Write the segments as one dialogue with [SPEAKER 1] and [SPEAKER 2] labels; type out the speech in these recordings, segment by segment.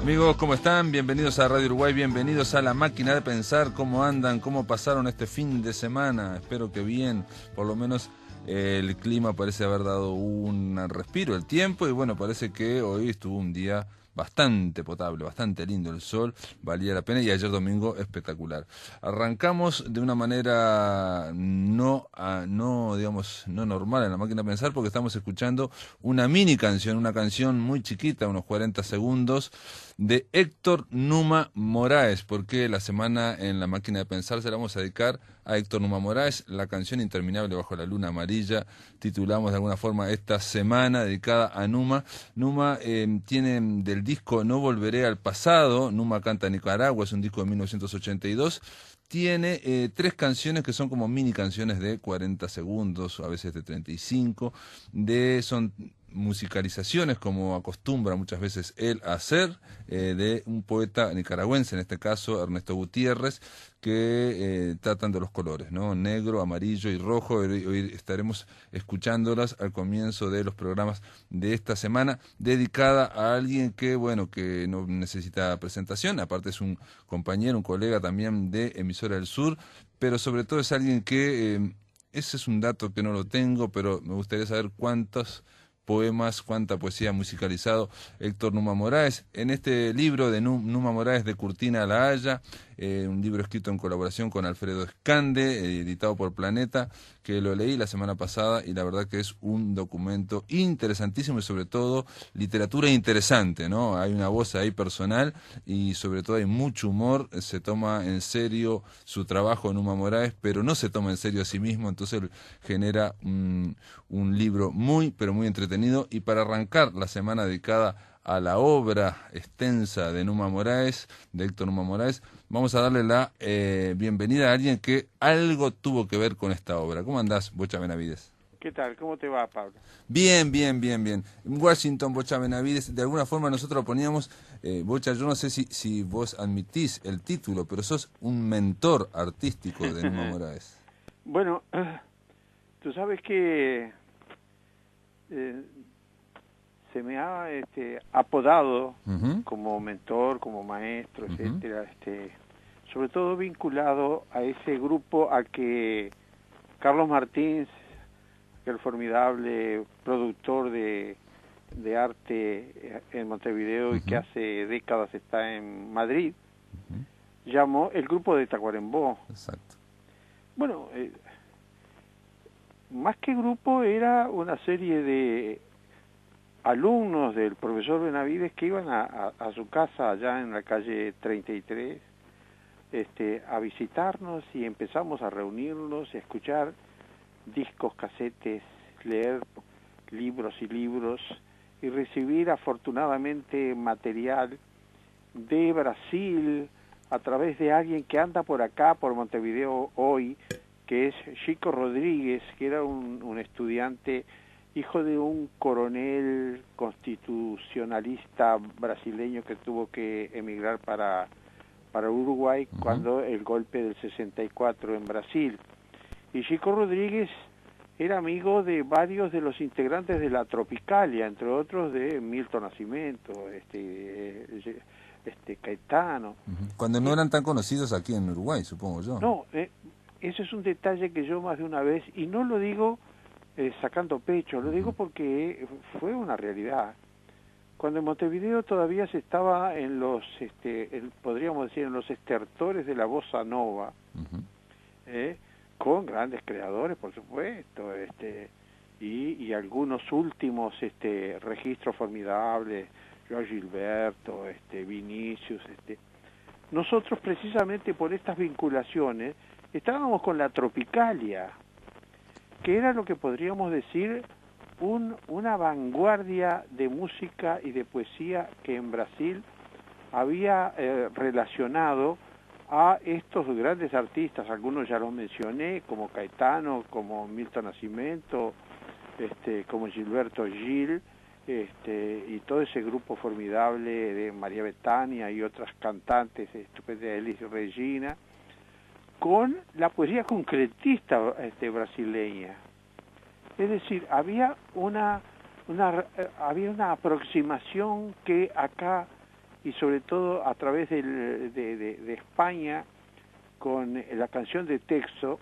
[SPEAKER 1] Amigos, ¿cómo están? Bienvenidos a Radio Uruguay, bienvenidos a La Máquina de Pensar. ¿Cómo andan? ¿Cómo pasaron este fin de semana? Espero que bien, por lo menos el clima parece haber dado un respiro, el tiempo, y bueno, parece que hoy estuvo un día bastante potable, bastante lindo el sol, valía la pena, y ayer domingo espectacular. Arrancamos de una manera no normal en La Máquina de Pensar, porque estamos escuchando una mini canción, una canción muy chiquita, unos 40 segundos, de Héctor Numa Moraes, porque la semana en La Máquina de Pensar se la vamos a dedicar a Héctor Numa Moraes, la canción Interminable bajo la luna amarilla, titulamos de alguna forma esta semana dedicada a Numa. Numa tiene del disco No Volveré al Pasado, Numa canta en Nicaragua, es un disco de 1982, tiene 3 canciones que son como mini canciones de 40 segundos, a veces de 35, son musicalizaciones, como acostumbra muchas veces él a hacer, de un poeta nicaragüense, en este caso Ernesto Gutiérrez, que tratan de los colores, ¿no? Negro, amarillo y rojo. Hoy estaremos escuchándolas al comienzo de los programas de esta semana, dedicada a alguien que, bueno, que no necesita presentación, aparte es un compañero, un colega también de Emisora del Sur, pero sobre todo es alguien que, ese es un dato que no lo tengo, pero me gustaría saber cuántos poemas, cuánta poesía ha musicalizado Héctor Numa Moraes. En este libro de Numa Moraes, de Cortina a la Haya, un libro escrito en colaboración con Alfredo Escande, editado por Planeta, que lo leí la semana pasada, y la verdad que es un documento interesantísimo y sobre todo literatura interesante, ¿no? Hay una voz ahí personal y sobre todo hay mucho humor, se toma en serio su trabajo en Numa Moraes, pero no se toma en serio a sí mismo, entonces genera un libro muy, pero muy entretenido. Y para arrancar la semana dedicada a la obra extensa de Numa Moraes, de Héctor Numa Moraes, vamos a darle la bienvenida a alguien que algo tuvo que ver con esta obra. ¿Cómo andás, Bocha Benavides?
[SPEAKER 2] ¿Qué tal? ¿Cómo te va, Pablo?
[SPEAKER 1] Bien, bien, bien, bien. Washington, Bocha Benavides, de alguna forma nosotros lo poníamos, Bocha, yo no sé si vos admitís el título, pero sos un mentor artístico de Numa Moraes.
[SPEAKER 2] Bueno, tú sabes que se me ha apodado como mentor, como maestro, etcétera, sobre todo vinculado a ese grupo a que Carlos Martins, el formidable productor de arte en Montevideo y que hace décadas está en Madrid, llamó el grupo de Tacuarembó.
[SPEAKER 1] Exacto.
[SPEAKER 2] Bueno, más que grupo era una serie de alumnos del profesor Benavides que iban a su casa allá en la calle 33 a visitarnos, y empezamos a reunirnos y a escuchar discos, casetes, leer libros y libros, y recibir afortunadamente material de Brasil a través de alguien que anda por acá, por Montevideo hoy, que es Chico Rodríguez, que era un estudiante, hijo de un coronel constitucionalista brasileño que tuvo que emigrar para Uruguay cuando el golpe del 64 en Brasil. Y Chico Rodríguez era amigo de varios de los integrantes de la Tropicalia, entre otros de Milton Nascimento, Caetano.
[SPEAKER 1] Cuando no eran tan conocidos aquí en Uruguay, supongo yo.
[SPEAKER 2] No, ese es un detalle que yo más de una vez, y no lo digo sacando pecho, lo digo porque fue una realidad. Cuando en Montevideo todavía se estaba en los, podríamos decir, en los estertores de la bossa nova, con grandes creadores, por supuesto, y algunos últimos registros formidables, Joao Gilberto, Vinicius, nosotros precisamente por estas vinculaciones estábamos con la Tropicalia, que era lo que podríamos decir una vanguardia de música y de poesía que en Brasil había relacionado a estos grandes artistas. Algunos ya los mencioné, como Caetano, como Milton Nascimento, como Gilberto Gil, y todo ese grupo formidable de María Bethânia y otras cantantes estupendas, Elis Regina, con la poesía concretista brasileña. Es decir, había una aproximación que acá y sobre todo a través de España, con la canción de texto,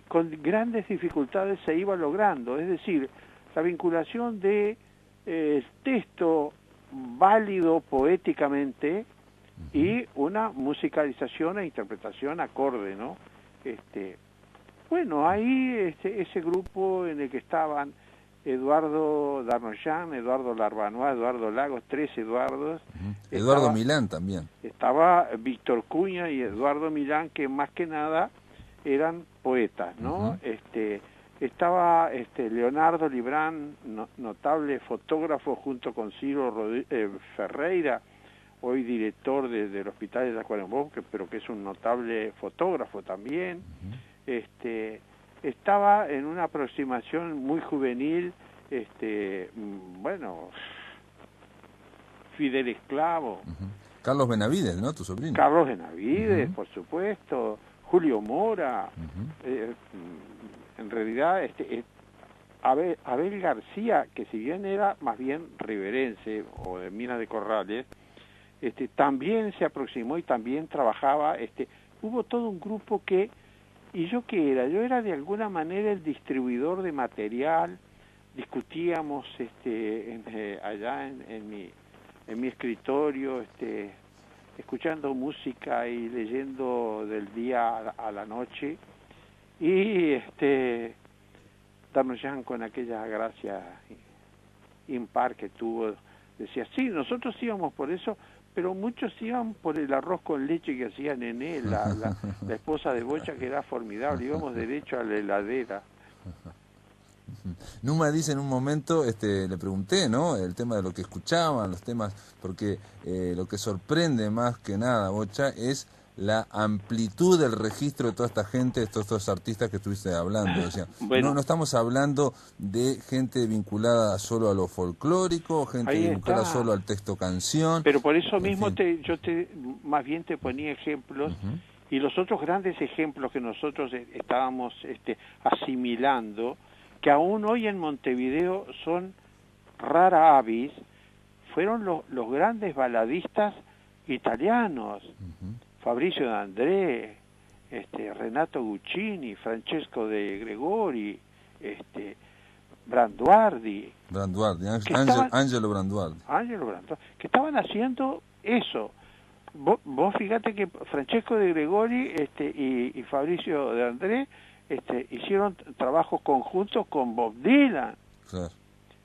[SPEAKER 2] con grandes dificultades se iba logrando, es decir, la vinculación de texto válido poéticamente y una musicalización e interpretación acorde, ¿no? Bueno, ahí ese grupo en el que estaban Eduardo Darnoyan, Eduardo Larbanois, Eduardo Lagos, 3 Eduardos.
[SPEAKER 1] Eduardo Milán también.
[SPEAKER 2] Estaba Víctor Cuña y Eduardo Milán, que más que nada eran poetas, ¿no? Estaba Leonardo Librán, notable fotógrafo, junto con Ciro Ferreira, hoy director del Hospital de Tacuarembó, pero que es un notable fotógrafo también. Estaba en una aproximación muy juvenil, bueno, Fidel Esclavo.
[SPEAKER 1] Carlos Benavides, ¿no? Tu sobrino.
[SPEAKER 2] Carlos Benavides, por supuesto. Julio Mora. En realidad, Abel García, que si bien era más bien riverense o de Minas de Corrales, también se aproximó y también trabajaba. Hubo todo un grupo que... ¿Y yo qué era? Yo era de alguna manera el distribuidor de material. Discutíamos allá en mi escritorio, escuchando música y leyendo del día a la noche. Y Darnoyan, con aquella gracia impar que tuvo, decía, sí, nosotros íbamos por eso, pero muchos iban por el arroz con leche que hacía Nené, la esposa de Bocha, que era formidable, íbamos derecho a la heladera.
[SPEAKER 1] Numa dice en un momento, le pregunté, ¿no? El tema de lo que escuchaban, los temas, porque lo que sorprende más que nada, Bocha, es la amplitud del registro de toda esta gente, de todos estos artistas que estuviste hablando. O sea,
[SPEAKER 2] bueno,
[SPEAKER 1] no estamos hablando de gente vinculada solo a lo folclórico, gente vinculada solo al texto canción.
[SPEAKER 2] Pero por eso mismo yo más bien te ponía ejemplos, y los otros grandes ejemplos que nosotros estábamos asimilando, que aún hoy en Montevideo son rara avis, fueron los grandes baladistas italianos. Fabrizio D'André, Renato Guccini, Francesco de Gregori, Branduardi,
[SPEAKER 1] Angelo Branduardi,
[SPEAKER 2] que estaban haciendo eso. Vos fíjate que Francesco de Gregori y Fabrizio D'André hicieron trabajos conjuntos con Bob Dylan.
[SPEAKER 1] Claro.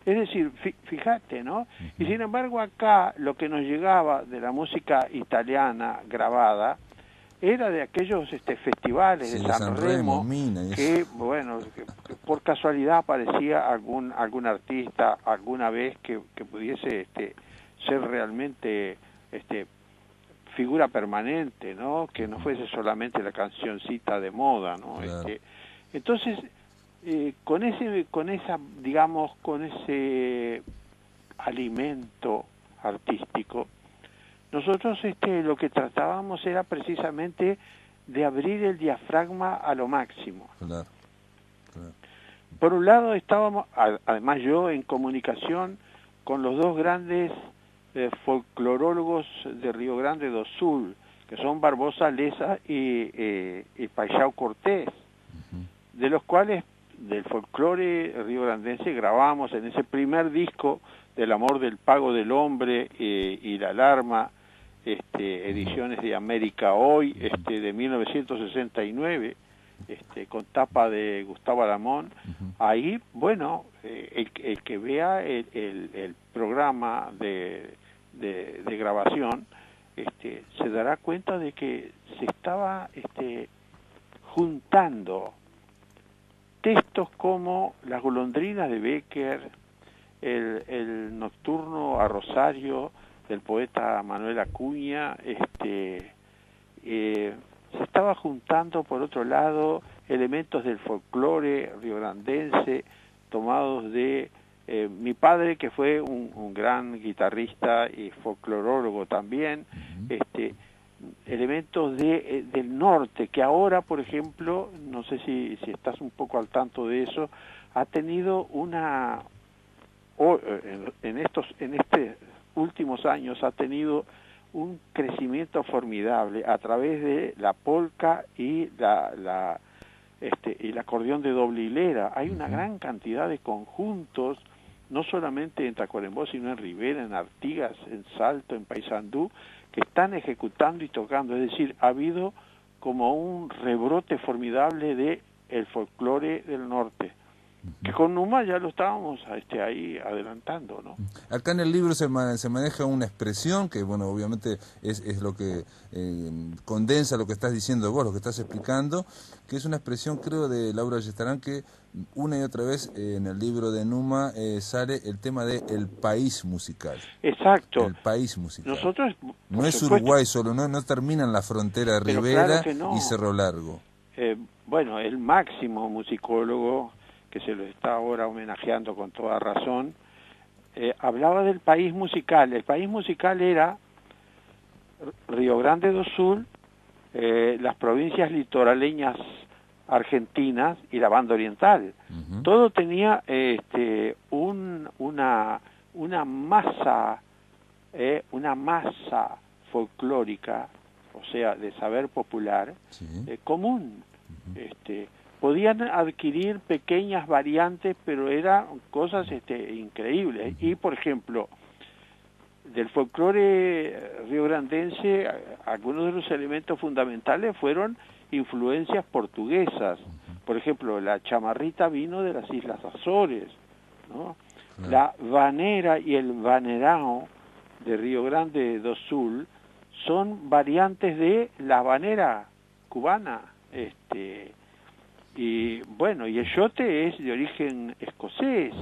[SPEAKER 2] Es decir, fíjate, ¿no? Y sin embargo acá lo que nos llegaba de la música italiana grabada era de aquellos festivales de San Remo, que, bueno, que por casualidad aparecía algún artista alguna vez que pudiese ser realmente figura permanente, ¿no? Que no fuese solamente la cancioncita de moda, ¿no? Claro. Entonces, con ese alimento artístico, nosotros lo que tratábamos era precisamente de abrir el diafragma a lo máximo.
[SPEAKER 1] Claro.
[SPEAKER 2] Por un lado estábamos, además yo, en comunicación con los dos grandes folclorólogos de Río Grande do Sul, que son Barbosa Leza y Paixão Cortés, de los cuales del folclore riograndense grabamos en ese primer disco del amor del pago del hombre y la alarma, ediciones de América Hoy, de 1969, con tapa de Gustavo Aramón. Ahí, bueno, el que vea el programa de grabación, se dará cuenta de que se estaba juntando textos como Las golondrinas de Bécquer, el nocturno a Rosario del poeta Manuel Acuña, se estaba juntando por otro lado elementos del folclore riograndense tomados de mi padre, que fue un gran guitarrista y folclorólogo también, elementos del norte, que ahora, por ejemplo, no sé si estás un poco al tanto de eso, ha tenido en este últimos años ha tenido un crecimiento formidable a través de la polca y el acordeón de doble hilera. Hay una gran cantidad de conjuntos, no solamente en Tacuarembó, sino en Rivera, en Artigas, en Salto, en Paysandú, que están ejecutando y tocando. Es decir, ha habido como un rebrote formidable de el folclore del norte, que con Numa ya lo estábamos ahí adelantando, ¿no?
[SPEAKER 1] Acá en el libro se maneja una expresión que, bueno, obviamente es lo que condensa lo que estás diciendo vos, lo que estás explicando, que es una expresión, creo, de Laura Ayestarán, que una y otra vez en el libro de Numa sale el tema de el país musical.
[SPEAKER 2] Exacto.
[SPEAKER 1] El país musical.
[SPEAKER 2] Nosotros,
[SPEAKER 1] no es Uruguay solo, no termina en la frontera de Rivera y Cerro Largo.
[SPEAKER 2] Bueno, el máximo musicólogo, que se lo está ahora homenajeando con toda razón, hablaba del país musical. El país musical era Río Grande do Sul, las provincias litoraleñas argentinas y la banda oriental. Todo tenía una masa folclórica, o sea, de saber popular, común. Podían adquirir pequeñas variantes, pero eran cosas increíbles. Y, por ejemplo, del folclore riograndense, algunos de los elementos fundamentales fueron influencias portuguesas. Por ejemplo, la chamarrita vino de las Islas Azores, ¿no? La vanera y el vanerao de Río Grande do Sul son variantes de la vanera cubana, y bueno, y el yote es de origen escocés.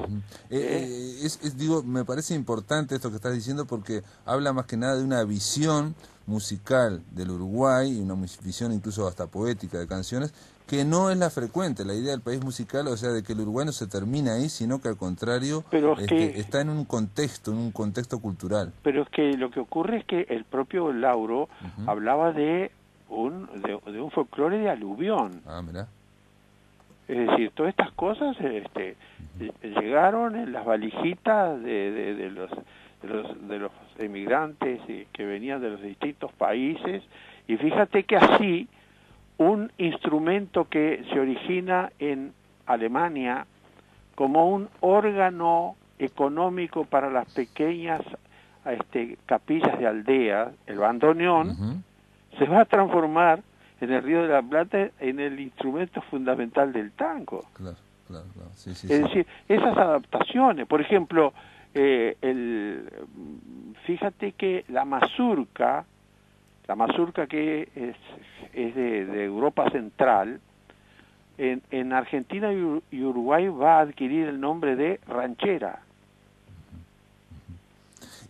[SPEAKER 1] Digo, me parece importante esto que estás diciendo porque habla más que nada de una visión musical del Uruguay, y una visión incluso hasta poética de canciones, que no es la frecuente, la idea del país musical, o sea, de que el Uruguay no se termina ahí, sino que al contrario está en un contexto cultural.
[SPEAKER 2] Pero es que lo que ocurre es que el propio Lauro hablaba de un folclore de aluvión.
[SPEAKER 1] Ah, mirá.
[SPEAKER 2] Es decir, todas estas cosas llegaron en las valijitas de los emigrantes que venían de los distintos países, y fíjate que así un instrumento que se origina en Alemania como un órgano económico para las pequeñas capillas de aldea, el bandoneón, se va a transformar en el Río de la Plata en el instrumento fundamental del tango.
[SPEAKER 1] Claro. Sí,
[SPEAKER 2] es decir, esas adaptaciones, por ejemplo, fíjate que la mazurca que es de Europa Central, en Argentina y Uruguay va a adquirir el nombre de ranchera.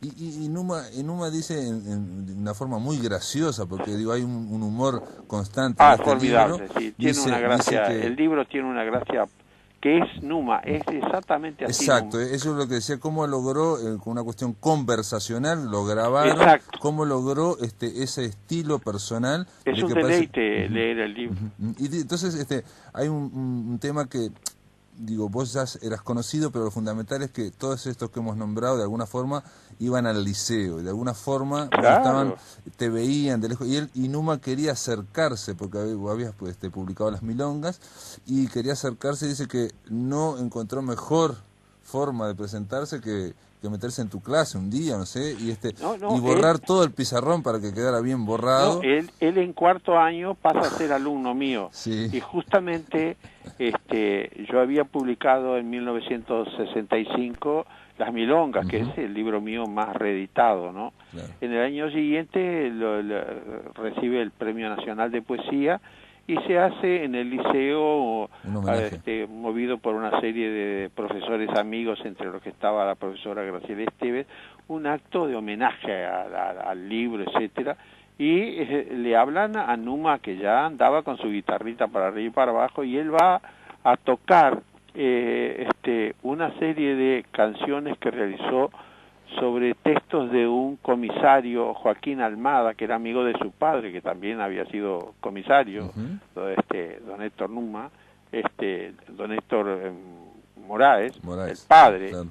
[SPEAKER 1] Y Numa dice de una forma muy graciosa, porque digo, hay un humor constante en este
[SPEAKER 2] formidable,
[SPEAKER 1] libro.
[SPEAKER 2] Sí, tiene una gracia, el libro tiene una gracia que es Numa, es exactamente así.
[SPEAKER 1] Exacto,
[SPEAKER 2] Numa.
[SPEAKER 1] Eso es lo que decía, cómo logró, con una cuestión conversacional, lo grabaron, cómo logró ese estilo personal.
[SPEAKER 2] Es un deleite leer el libro.
[SPEAKER 1] Y entonces hay un tema que, digo, vos ya eras conocido, pero lo fundamental es que todos estos que hemos nombrado de alguna forma iban al liceo, y de alguna forma te veían de lejos, y Numa quería acercarse, porque habías publicado Las Milongas, y quería acercarse, y dice que no encontró mejor forma de presentarse que meterse en tu clase un día, no sé, y borrar todo el pizarrón para que quedara bien borrado.
[SPEAKER 2] Él en cuarto año pasa a ser alumno mío, y justamente yo había publicado en 1965 Las Milongas, que es el libro mío más reeditado, ¿no? Claro. En el año siguiente recibe el Premio Nacional de Poesía, y se hace en el liceo, movido por una serie de profesores amigos, entre los que estaba la profesora Graciela Esteves, un acto de homenaje al libro, etcétera, y le hablan a Numa, que ya andaba con su guitarrita para arriba y para abajo, y él va a tocar una serie de canciones que realizó sobre textos de un comisario, Joaquín Almada, que era amigo de su padre, que también había sido comisario, don Héctor Numa, don Héctor Moraes, el padre, claro.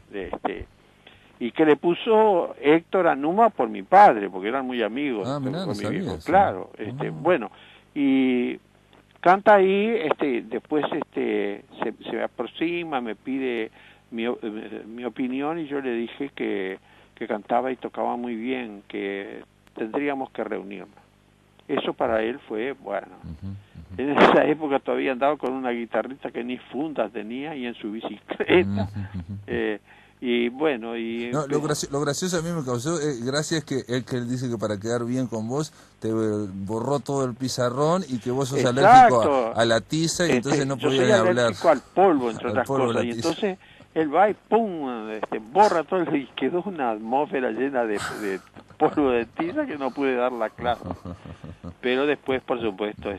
[SPEAKER 2] y que le puso Héctor a Numa por mi padre, porque eran muy amigos
[SPEAKER 1] mirá,
[SPEAKER 2] con
[SPEAKER 1] no
[SPEAKER 2] mi viejo,
[SPEAKER 1] sabía eso.
[SPEAKER 2] claro, bueno, y canta ahí, después se me aproxima, me pide mi opinión, y yo le dije que cantaba y tocaba muy bien, que tendríamos que reunirnos. Eso para él fue, bueno, en esa época todavía andaba con una guitarrita que ni fundas tenía, y en su bicicleta, y bueno, y...
[SPEAKER 1] No, lo gracioso a mí me causó gracia es que él dice que para quedar bien con vos te borró todo el pizarrón, y que vos sos alérgico a la tiza, y entonces no podías ni hablar.
[SPEAKER 2] Yo soy alérgico al polvo, entre otras cosas, y entonces él va y pum, borra todo, y quedó una atmósfera llena de polvo de tiza que no pude dar la clase. Pero después, por supuesto,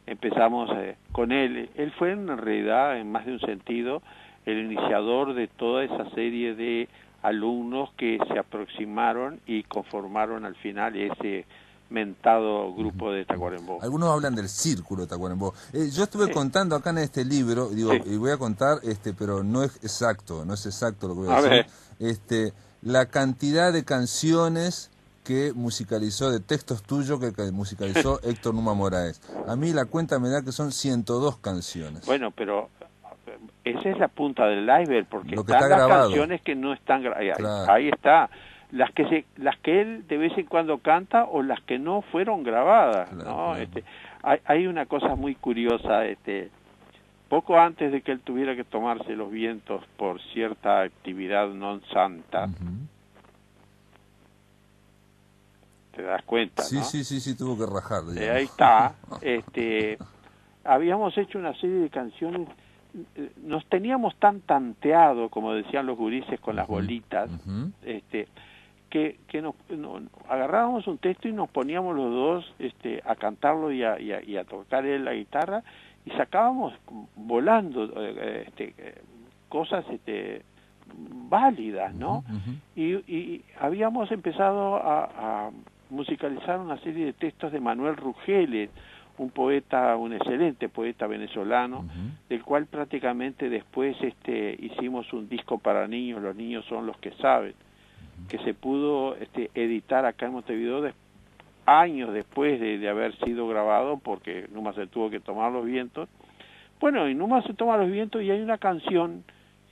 [SPEAKER 2] empezamos con él. Él fue en realidad, en más de un sentido, el iniciador de toda esa serie de alumnos que se aproximaron y conformaron al final ese mentado grupo de Tacuarembó.
[SPEAKER 1] Algunos hablan del círculo de Tacuarembó. Yo estuve contando acá en este libro, digo, y voy a contar, pero no es exacto lo que voy a decir. La cantidad de canciones que musicalizó, de textos tuyos que musicalizó Héctor Numa Moraes. A mí la cuenta me da que son 102 canciones.
[SPEAKER 2] Bueno, pero esa es la punta del iceberg, porque
[SPEAKER 1] están
[SPEAKER 2] las canciones que no están grabadas.
[SPEAKER 1] Claro.
[SPEAKER 2] Ahí está. Las que él de vez en cuando canta, o las que no fueron grabadas, claro, ¿no? Claro. Hay una cosa muy curiosa, poco antes de que él tuviera que tomarse los vientos por cierta actividad non santa, te das cuenta,
[SPEAKER 1] sí,
[SPEAKER 2] ¿no?
[SPEAKER 1] Sí, tuvo que rajar.
[SPEAKER 2] Ahí está. Habíamos hecho una serie de canciones, nos teníamos tan tanteado, como decían los gurises con las bolitas, que agarrábamos un texto y nos poníamos los dos a cantarlo y a tocar él la guitarra, y sacábamos volando cosas válidas, ¿no? Y habíamos empezado a musicalizar una serie de textos de Manuel Rugeles, un excelente poeta venezolano, del cual prácticamente después hicimos un disco para niños, Los niños son los que saben, que se pudo editar acá en Montevideo años después de haber sido grabado, porque Numa se tuvo que tomar los vientos. Bueno, y Numa se toma los vientos, y hay una canción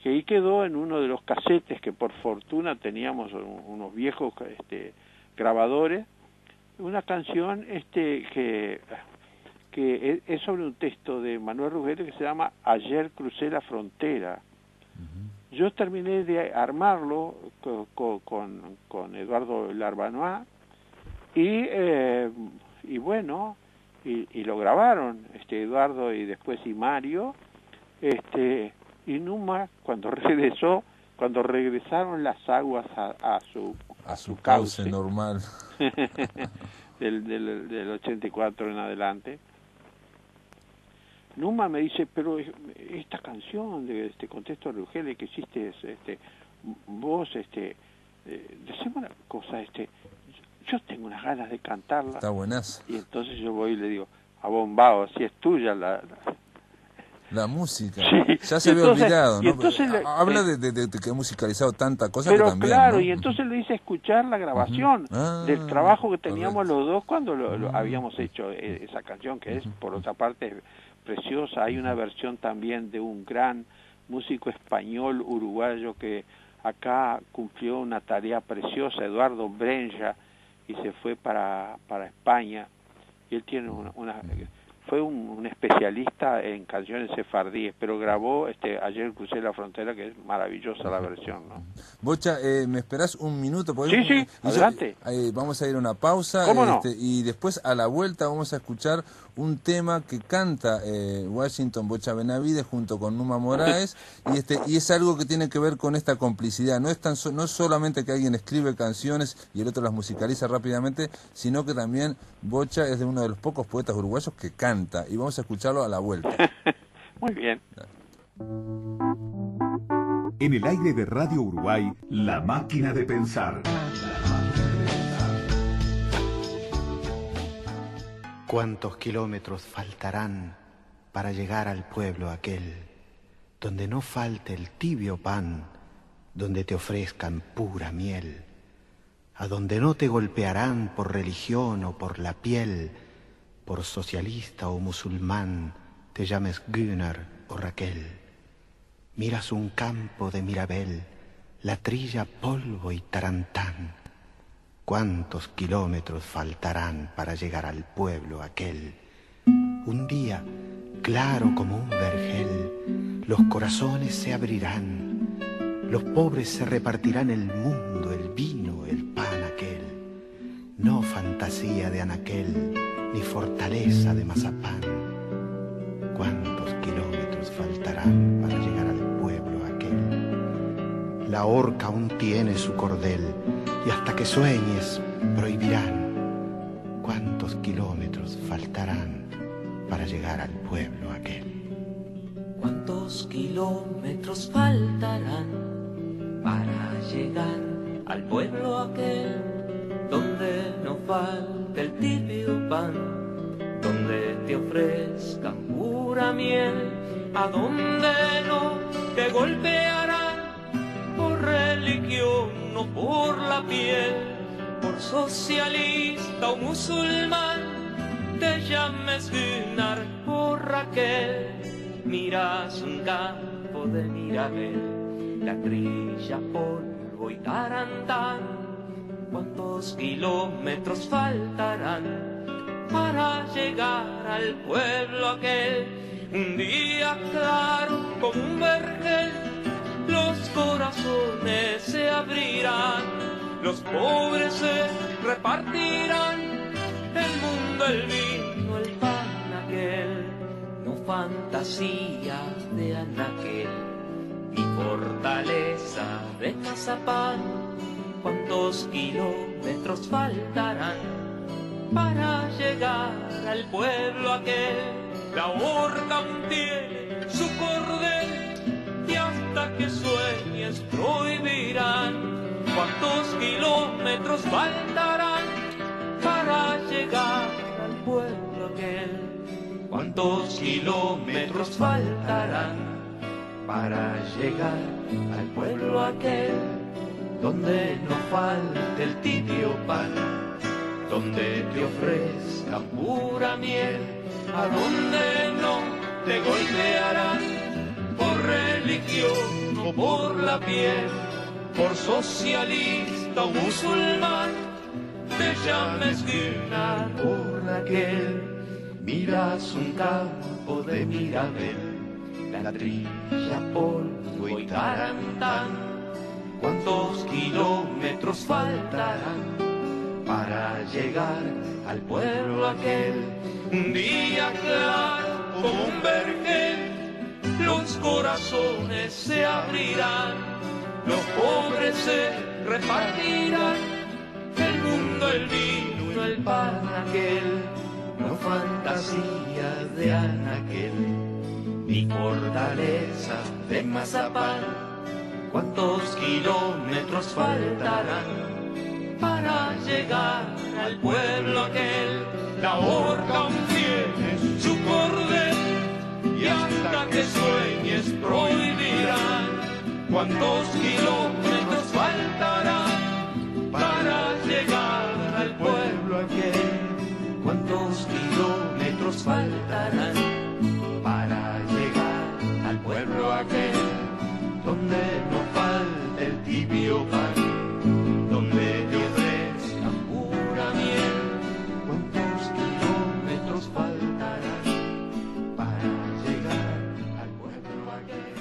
[SPEAKER 2] que ahí quedó en uno de los casetes, que por fortuna teníamos unos viejos grabadores, una canción que es sobre un texto de Manuel Rugeles que se llama Ayer crucé la frontera. Yo terminé de armarlo con Eduardo Larbanois, y bueno, y lo grabaron Eduardo y después Mario, y Numa cuando regresaron las aguas a su cauce
[SPEAKER 1] normal
[SPEAKER 2] del 84 en adelante, Numa me dice, pero esta canción de contexto de Rugeles que hiciste, vos, decime una cosa, yo tengo unas ganas de cantarla.
[SPEAKER 1] Está buenazo.
[SPEAKER 2] Y entonces yo voy y le digo, abombado, si es tuya
[SPEAKER 1] la música.
[SPEAKER 2] Sí.
[SPEAKER 1] Ya se había olvidado, ¿no?
[SPEAKER 2] Entonces
[SPEAKER 1] habla de que he musicalizado tanta cosa,
[SPEAKER 2] pero
[SPEAKER 1] que también,
[SPEAKER 2] claro,
[SPEAKER 1] ¿no?
[SPEAKER 2] Y entonces le hice escuchar la grabación del trabajo que teníamos los dos cuando lo habíamos hecho esa canción, que es, por otra parte, preciosa. Hay una versión también de un gran músico español uruguayo que acá cumplió una tarea preciosa, Eduardo Brenja, y se fue para España, y él tiene fue un especialista en canciones sefardíes, pero grabó Ayer crucé la frontera, que es maravillosa la versión, ¿no?
[SPEAKER 1] Bocha, ¿me esperás un minuto?
[SPEAKER 2] Sí, adelante.
[SPEAKER 1] Vamos a ir a una pausa.
[SPEAKER 2] ¿Cómo no?
[SPEAKER 1] Y después, a la vuelta, vamos a escuchar un tema que canta Washington Bocha Benavides junto con Numa Moraes, y es algo que tiene que ver con esta complicidad. No es no solamente que alguien escribe canciones y el otro las musicaliza rápidamente, sino que también Bocha es de uno de los pocos poetas uruguayos que canta, y vamos a escucharlo a la vuelta.
[SPEAKER 2] Muy bien.
[SPEAKER 3] En el aire de Radio Uruguay, La Máquina de Pensar.
[SPEAKER 4] ¿Cuántos kilómetros faltarán para llegar al pueblo aquel, donde no falte el tibio pan donde te ofrezcan pura miel, a donde no te golpearán por religión o por la piel, por socialista o musulmán, te llames Gunnar o Raquel. Miras un campo de Mirabel, la trilla, polvo y tarantán. ¿Cuántos kilómetros faltarán para llegar al pueblo aquel? Un día, claro como un vergel, los corazones se abrirán, los pobres se repartirán el mundo, el vino, el pan aquel. No fantasía de anaquel, ni fortaleza de mazapán. ¿Cuántos kilómetros faltarán para llegar al pueblo aquel? La horca aún tiene su cordel, y hasta que sueñes prohibirán. ¿Cuántos kilómetros faltarán para llegar al pueblo aquel?
[SPEAKER 5] ¿Cuántos kilómetros faltarán para llegar al pueblo aquel, donde no falte el tibio pan, donde te ofrezcan pura miel, a donde no te golpearán por religión o por la piel, por socialista o musulmán, te llames Gunnar o Raquel. Miras un campo de Mirabel, la trilla, polvo y tarantán. ¿Cuántos kilómetros faltarán para llegar al pueblo aquel? Un día claro como un vergel, los corazones se abrirán, los pobres se repartirán, el mundo, el vino, el pan aquel. No fantasía de anaquel, ni fortaleza de mazapán. ¿Cuántos kilómetros faltarán para llegar al pueblo aquel? La horca aún tiene su cordel, y hasta que sueñes prohibirán. ¿Cuántos kilómetros faltarán para llegar al pueblo aquel? ¿Cuántos kilómetros faltarán para llegar al pueblo aquel, donde no falte el tibio pan, donde te ofrezcan pura miel, a donde no te golpearán por religión o por la piel, por socialista o musulmán, te llames Gunnar o Raquel. Miras un campo de Mirabel, la trilla, polvo y tarantán. ¿Cuántos kilómetros faltarán para llegar al pueblo aquel? Un día claro como un vergel, los corazones se abrirán, los pobres se repartirán, el mundo, el vino, el pan aquel. No fantasía de anaquel, ni fortaleza de mazapán. ¿Cuántos kilómetros faltarán para llegar al pueblo aquel? La horca aún tiene su cordel, y hasta que sueñes prohibirán. ¿Cuántos kilómetros faltarán para llegar al pueblo aquel? ¿Cuántos kilómetros faltarán para llegar al pueblo aquel, donde no falte el tibio pan, donde te ofrezcan pura miel? ¿Cuántos kilómetros faltarán para llegar al pueblo aquel?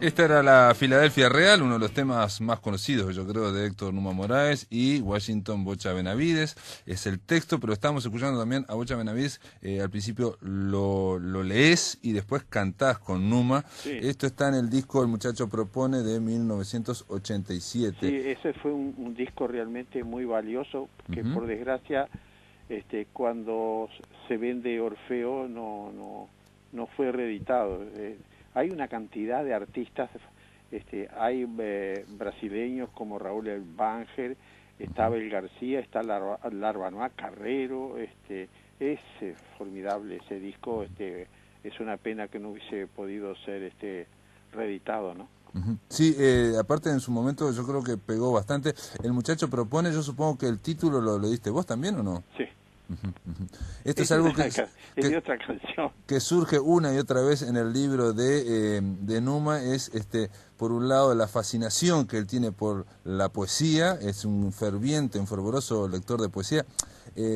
[SPEAKER 1] Esta era la Filadelfia Real, uno de los temas más conocidos, yo creo, de Héctor Numa Moraes y Washington Bocha Benavides. Es el texto, pero estamos escuchando también a Bocha Benavides. Al principio lo lees y después cantás con Numa.
[SPEAKER 2] Sí.
[SPEAKER 1] Esto está en el disco El Muchacho Propone de 1987.
[SPEAKER 2] Sí, ese fue un disco realmente muy valioso, que por desgracia, cuando se vende Orfeo no fue reeditado. Hay una cantidad de artistas, hay brasileños como Raúl Elbanger, está Abel García, está Larbanoa Carrero, es formidable ese disco, es una pena que no hubiese podido ser reeditado, ¿no?
[SPEAKER 1] Ujú. Sí, aparte en su momento yo creo que pegó bastante. El muchacho propone, yo supongo que el título lo diste vos también, ¿o no?
[SPEAKER 2] Sí.
[SPEAKER 1] Ujú, ujú. Esto es
[SPEAKER 2] Es,
[SPEAKER 1] algo
[SPEAKER 2] es de
[SPEAKER 1] que,
[SPEAKER 2] otra canción.
[SPEAKER 1] que surge una y otra vez en el libro de Numa, es por un lado la fascinación que él tiene por la poesía, es un ferviente, un fervoroso lector de poesía.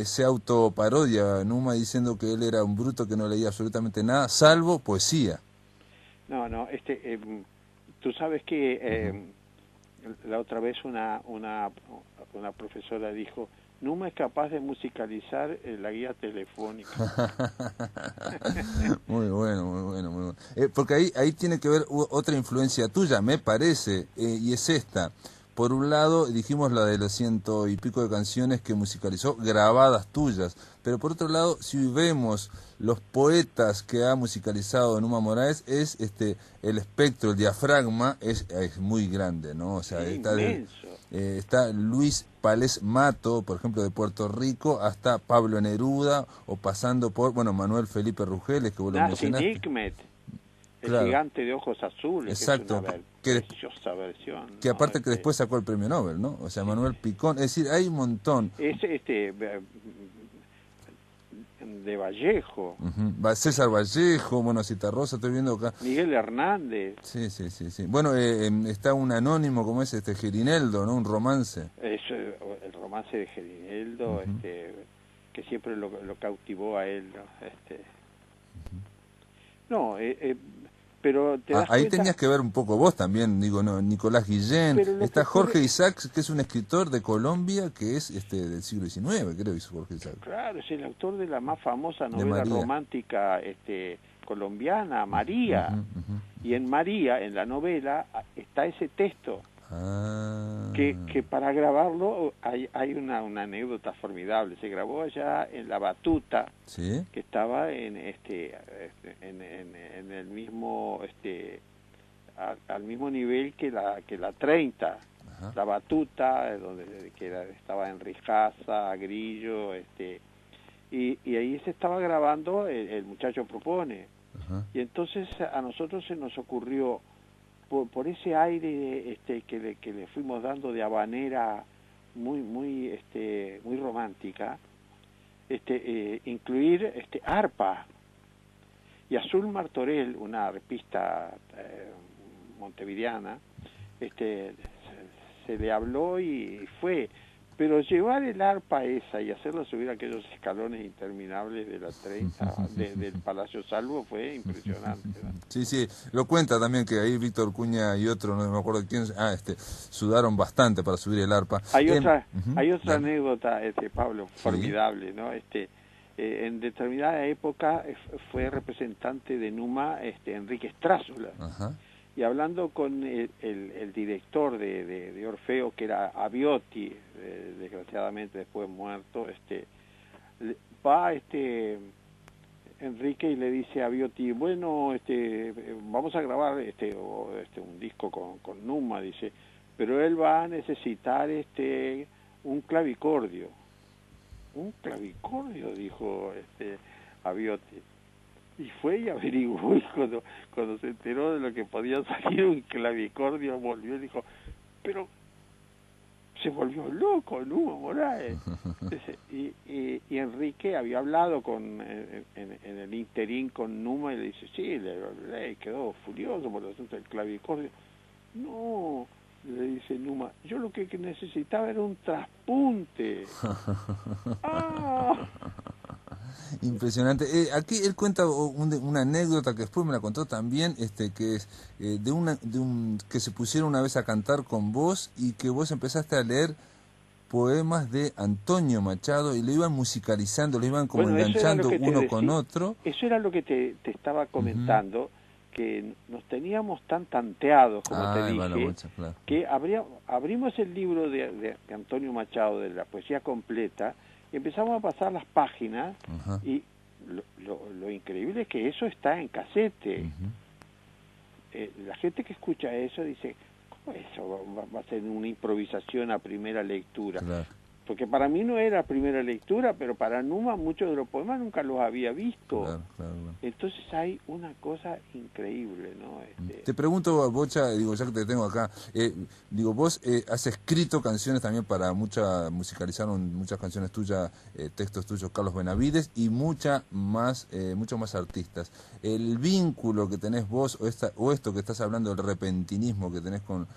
[SPEAKER 1] Se autoparodia Numa diciendo que él era un bruto que no leía absolutamente nada, salvo poesía.
[SPEAKER 2] No, no, tú sabes que la otra vez una profesora dijo, Numa es capaz de musicalizar la guía telefónica.
[SPEAKER 1] Muy bueno, muy bueno, muy bueno. Porque ahí tiene que ver otra influencia tuya, me parece, y es esta. Por un lado, dijimos la de los 100 y pico de canciones que musicalizó, grabadas tuyas. Pero por otro lado, si vemos los poetas que ha musicalizado Numa Moraes, es el espectro, el diafragma, es muy grande, ¿no? O sea,
[SPEAKER 2] Es
[SPEAKER 1] está,
[SPEAKER 2] inmenso.
[SPEAKER 1] está Luis Palés Mato, por ejemplo, de Puerto Rico, hasta Pablo Neruda, o pasando por, bueno, Manuel Felipe Rugeles, que vos lo
[SPEAKER 2] Nassim
[SPEAKER 1] mencionaste.
[SPEAKER 2] Hikmet, el
[SPEAKER 1] Claro,
[SPEAKER 2] gigante de ojos azules, que es
[SPEAKER 1] exacto,
[SPEAKER 2] una preciosa versión,
[SPEAKER 1] que
[SPEAKER 2] ¿no?
[SPEAKER 1] aparte que después sacó el premio Nobel, ¿no? O sea,
[SPEAKER 2] Sí.
[SPEAKER 1] Manuel Picón, es decir, hay un montón.
[SPEAKER 2] Es de Vallejo,
[SPEAKER 1] César Vallejo, bueno, Citarrosa, estoy viendo acá.
[SPEAKER 2] Miguel Hernández,
[SPEAKER 1] Sí, sí, sí, sí. Bueno, está un anónimo como es Girineldo, ¿no? Un romance.
[SPEAKER 2] es el romance de Gerineldo, que siempre lo cautivó a él, ¿no? No, pero te das
[SPEAKER 1] Ahí
[SPEAKER 2] cuenta,
[SPEAKER 1] tenías que ver un poco vos también, digo, no, Nicolás Guillén,
[SPEAKER 2] pero lo
[SPEAKER 1] está
[SPEAKER 2] que ocurre,
[SPEAKER 1] Jorge Isaacs, que es un escritor de Colombia, que es del siglo XIX, creo que es Jorge Isaacs.
[SPEAKER 2] claro, es el autor de la más famosa
[SPEAKER 1] De
[SPEAKER 2] novela
[SPEAKER 1] María.
[SPEAKER 2] romántica colombiana, María.
[SPEAKER 1] Ujú, ujú.
[SPEAKER 2] Y en María, en la novela, está ese texto,
[SPEAKER 1] Ah.
[SPEAKER 2] que para grabarlo hay una anécdota formidable. Se grabó allá en La Batuta,
[SPEAKER 1] ¿Sí?
[SPEAKER 2] que estaba en el mismo al mismo nivel que la 30.
[SPEAKER 1] Ajá.
[SPEAKER 2] La Batuta, estaba en Rijaza, Grillo, y ahí se estaba grabando el muchacho propone.
[SPEAKER 1] Ajá.
[SPEAKER 2] Y entonces a nosotros se nos ocurrió, por ese aire que le fuimos dando de habanera muy romántica, incluir arpa. Y Azul Martorell, una arpista montevideana, se le habló y fue. Pero llevar el arpa esa y hacerla subir aquellos escalones interminables de la 30, del Palacio Salvo, fue impresionante, ¿no?
[SPEAKER 1] Sí, sí, lo cuenta también que ahí Víctor Cuña y otro, no me acuerdo quién, sudaron bastante para subir el arpa.
[SPEAKER 2] Hay otra
[SPEAKER 1] Dale.
[SPEAKER 2] anécdota, Pablo,
[SPEAKER 1] Sí.
[SPEAKER 2] formidable, ¿no? En determinada época fue representante de Numa Enrique Strásula.
[SPEAKER 1] Ajá.
[SPEAKER 2] Y hablando con el director de Orfeo, que era Abiotti, desgraciadamente después muerto, va Enrique y le dice a Abiotti, bueno, vamos a grabar un disco con Numa, dice, pero él va a necesitar un clavicordio. Un clavicordio, dijo Abiotti. Y fue y averiguó, y cuando se enteró de lo que podía salir un clavicordio, volvió y dijo, pero se volvió loco Numa Moraes. Y Enrique había hablado en el interín con Numa y le dice, sí, le quedó furioso por el asunto del clavicordio. No, le dice Numa, yo lo que necesitaba era un traspunte. ¡Ah!
[SPEAKER 1] Impresionante. Aquí él cuenta una anécdota que después me la contó también, que es que se pusieron una vez a cantar con vos y que vos empezaste a leer poemas de Antonio Machado y lo iban musicalizando, lo iban como enganchando uno con otro.
[SPEAKER 2] Eso era lo que te estaba comentando, que nos teníamos tan tanteados, como te dije,
[SPEAKER 1] claro.
[SPEAKER 2] que abrimos el libro de Antonio Machado, de la poesía completa, y empezamos a pasar las páginas.
[SPEAKER 1] Ajá.
[SPEAKER 2] Y lo increíble es que eso está en casete. La gente que escucha eso dice, ¿cómo eso va a ser una improvisación a primera lectura?
[SPEAKER 1] Claro.
[SPEAKER 2] porque para mí no era primera lectura, pero para Numa muchos de los poemas nunca los había visto.
[SPEAKER 1] Claro.
[SPEAKER 2] Entonces hay una cosa increíble, ¿no?
[SPEAKER 1] Te pregunto, Bocha, digo, ya que te tengo acá, digo, vos has escrito canciones también para musicalizaron muchas canciones tuyas, textos tuyos, Carlos Benavides, y muchos más artistas. El vínculo que tenés vos, o esto que estás hablando del repentinismo que tenés con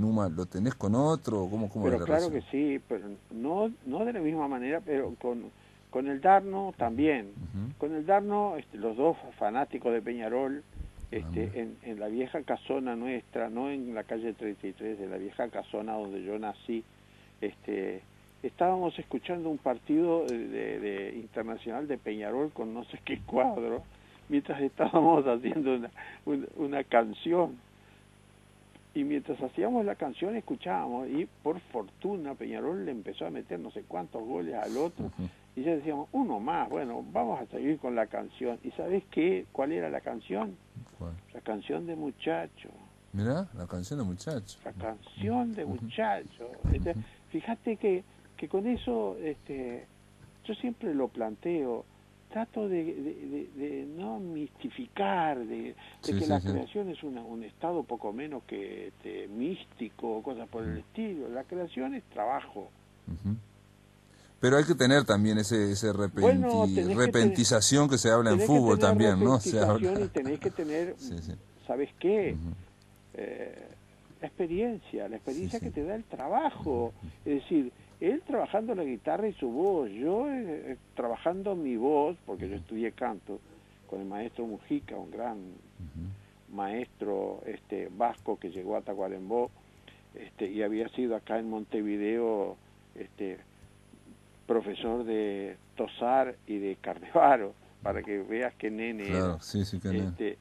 [SPEAKER 1] Numa, ¿lo tenés con otro? ¿Cómo
[SPEAKER 2] pero
[SPEAKER 1] es la
[SPEAKER 2] claro
[SPEAKER 1] relación?
[SPEAKER 2] que sí, pero no de la misma manera, pero con el Darno también. Con el Darno, los dos fanáticos de Peñarol, en la vieja casona nuestra, no en la calle 33, de la vieja casona donde yo nací, estábamos escuchando un partido de internacional de Peñarol con no sé qué cuadro, mientras estábamos haciendo una canción. Y mientras hacíamos la canción escuchábamos, y por fortuna Peñarol le empezó a meter no sé cuántos goles al otro, y ya decíamos, uno más, bueno, vamos a seguir con la canción. ¿Y sabés qué? ¿Cuál era la canción?
[SPEAKER 1] ¿Cuál?
[SPEAKER 2] La canción de Muchacho.
[SPEAKER 1] Mirá, la canción de Muchacho.
[SPEAKER 2] La canción de Muchacho. Fíjate que con eso yo siempre lo planteo, trato de no mistificar, de que la creación es un estado poco menos que místico o cosas por el estilo. La creación es trabajo.
[SPEAKER 1] Pero hay que tener también ese repentización que se habla en fútbol también, ¿no? Se habla. Y
[SPEAKER 2] tenés que tener, ¿sabes qué? La experiencia que te da el trabajo. Es decir, él trabajando la guitarra y su voz, yo trabajando mi voz, porque yo estudié canto con el maestro Mujica, un gran maestro vasco que llegó a Tacuarembó, y había sido acá en Montevideo profesor de Tosar y de Carnevaro, para que veas qué nene era.
[SPEAKER 1] Qué nene.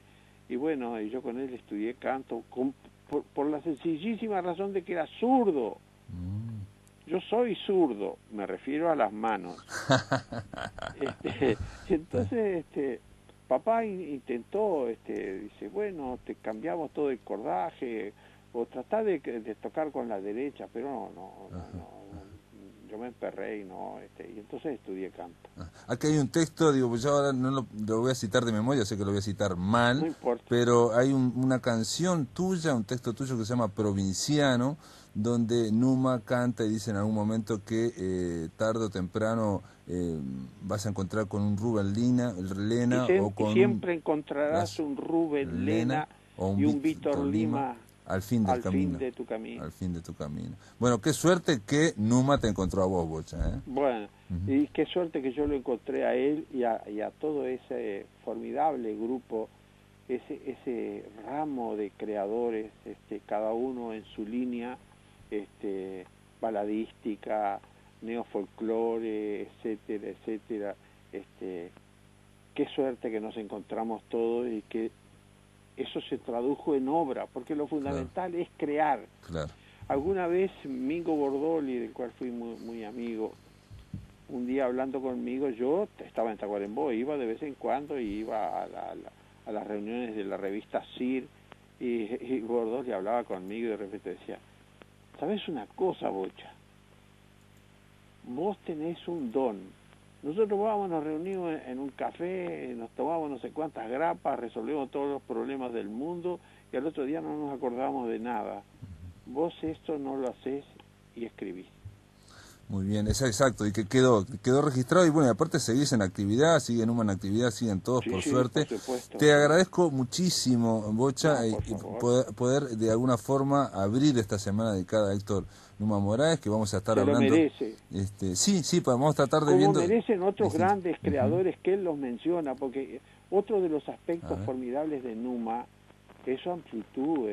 [SPEAKER 2] Y bueno, yo con él estudié canto por la sencillísima razón de que era zurdo. Yo soy zurdo, me refiero a las manos. Entonces, papá intentó, dice, bueno, te cambiamos todo el cordaje, o tratá de tocar con la derecha, pero no, yo me emperré y entonces estudié canto.
[SPEAKER 1] Aquí hay un texto, digo, pues yo ahora no lo voy a citar de memoria, sé que lo voy a citar mal,
[SPEAKER 2] no importa,
[SPEAKER 1] pero hay una canción tuya, un texto tuyo que se llama Provinciano, donde Numa canta y dice en algún momento que tarde o temprano vas a encontrar con un Rubén Lena o con
[SPEAKER 2] siempre encontrarás un Rubén Lena y un Víctor Lima
[SPEAKER 1] al fin del camino. Al fin de tu camino. Bueno, qué suerte que Numa te encontró a vos, Bocha, ¿eh?
[SPEAKER 2] Bueno, y qué suerte que yo lo encontré a él y a todo ese formidable grupo, ese ramo de creadores, cada uno en su línea, baladística, neofolclore, etcétera. Qué suerte que nos encontramos todos y que eso se tradujo en obra, porque lo fundamental es crear.
[SPEAKER 1] Claro.
[SPEAKER 2] Alguna vez Mingo Bordoli, del cual fui muy amigo, un día hablando conmigo, yo estaba en Tacuarembó, iba de vez en cuando y iba a las reuniones de la revista CIR, y Bordoli hablaba conmigo y de repente decía, ¿sabes una cosa, Bocha? Vos tenés un don. Nosotros nos reunimos en un café, nos tomamos no sé cuántas grapas, resolvemos todos los problemas del mundo y al otro día no nos acordamos de nada. Vos esto no lo hacés y escribís.
[SPEAKER 1] Muy bien, es exacto, y que quedó registrado, y bueno, y aparte seguís en actividad, siguen Numa en actividad, siguen todos, por suerte.
[SPEAKER 2] Por supuesto.
[SPEAKER 1] Te agradezco muchísimo, Bocha, y poder de alguna forma abrir esta semana dedicada a Héctor Numa Moraes, que vamos a estar hablando.
[SPEAKER 2] Lo merece.
[SPEAKER 1] Sí, vamos a tratar de
[SPEAKER 2] como
[SPEAKER 1] viendo.
[SPEAKER 2] Merecen otros grandes creadores que él los menciona, porque otro de los aspectos formidables de Numa es su amplitud,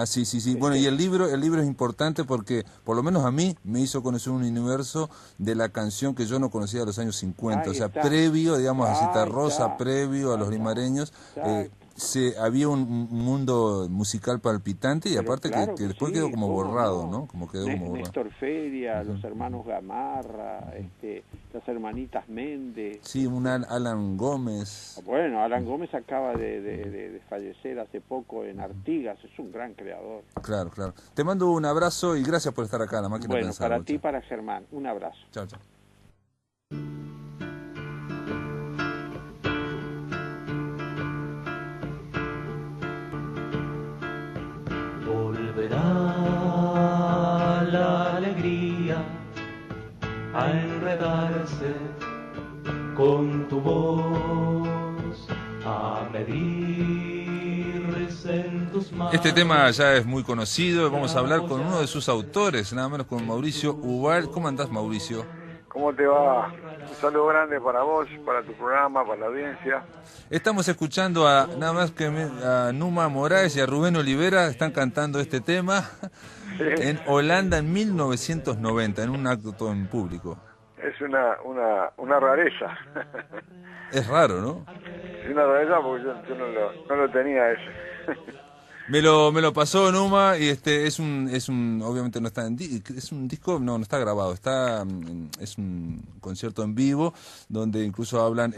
[SPEAKER 1] Sí. Bueno, y el libro es importante porque, por lo menos a mí, me hizo conocer un universo de la canción que yo no conocía de los años 50, previo, digamos, a Citarrosa, previo a los limareños. había un mundo musical palpitante y
[SPEAKER 2] Pero
[SPEAKER 1] aparte
[SPEAKER 2] claro
[SPEAKER 1] que después
[SPEAKER 2] sí,
[SPEAKER 1] quedó como
[SPEAKER 2] ¿cómo
[SPEAKER 1] borrado,
[SPEAKER 2] no?
[SPEAKER 1] ¿no? Como quedó como borrado.
[SPEAKER 2] Néstor Feria, los hermanos Gamarra, las hermanitas Méndez.
[SPEAKER 1] Sí, un Alan Gómez.
[SPEAKER 2] Bueno, Alan Gómez acaba de fallecer hace poco en Artigas, es un gran creador.
[SPEAKER 1] Claro, claro. Te mando un abrazo y gracias por estar acá en La Máquina de
[SPEAKER 2] Bueno,
[SPEAKER 1] Pensar.
[SPEAKER 2] para ti y para Germán, un abrazo.
[SPEAKER 1] Chao, chao.
[SPEAKER 5] Volverá la alegría a enredarse con tu voz, a medirse en tus manos.
[SPEAKER 1] Este tema ya es muy conocido y vamos a hablar con uno de sus autores, nada menos con Mauricio Ubal. ¿Cómo andás, Mauricio?
[SPEAKER 6] ¿Cómo te va? Un saludo grande para vos, para tu programa, para la audiencia.
[SPEAKER 1] Estamos escuchando a nada más que a Numa Moraes y a Rubén Olivera, están cantando este tema en Holanda en 1990, en un acto en público.
[SPEAKER 6] Es una rareza.
[SPEAKER 1] Es raro, ¿no?
[SPEAKER 6] Es una rareza porque yo no lo tenía ese.
[SPEAKER 1] Me lo pasó Numa y es un obviamente no está es un disco, no está grabado, es un concierto en vivo donde incluso hablan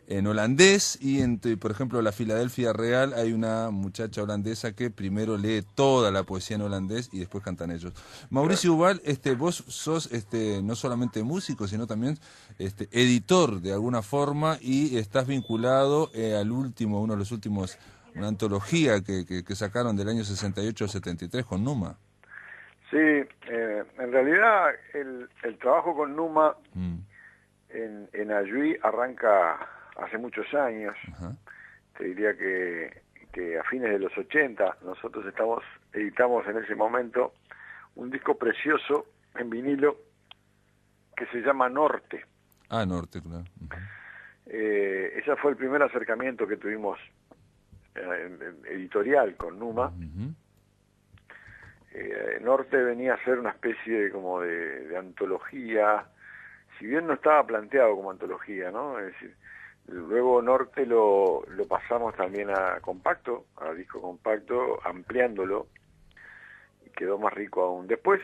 [SPEAKER 1] en holandés y por ejemplo la Filadelfia Real hay una muchacha holandesa que primero lee toda la poesía en holandés y después cantan ellos. Mauricio Ubal, vos sos no solamente músico sino también editor de alguna forma y estás vinculado uno de los últimos, una antología que sacaron del año 68 al 73 con Numa.
[SPEAKER 6] Sí, en realidad el trabajo con Numa en Ayuí arranca hace muchos años.
[SPEAKER 1] Ajá.
[SPEAKER 6] Te diría que a fines de los 80 nosotros editamos en ese momento un disco precioso en vinilo que se llama Norte.
[SPEAKER 1] Ah, Norte, claro.
[SPEAKER 6] Ese fue el primer acercamiento que tuvimos editorial con Numa. Norte venía a ser una especie como de antología, si bien no estaba planteado como antología, ¿no? Es decir, luego Norte lo pasamos también a compacto, a disco compacto, ampliándolo, y quedó más rico aún. Después,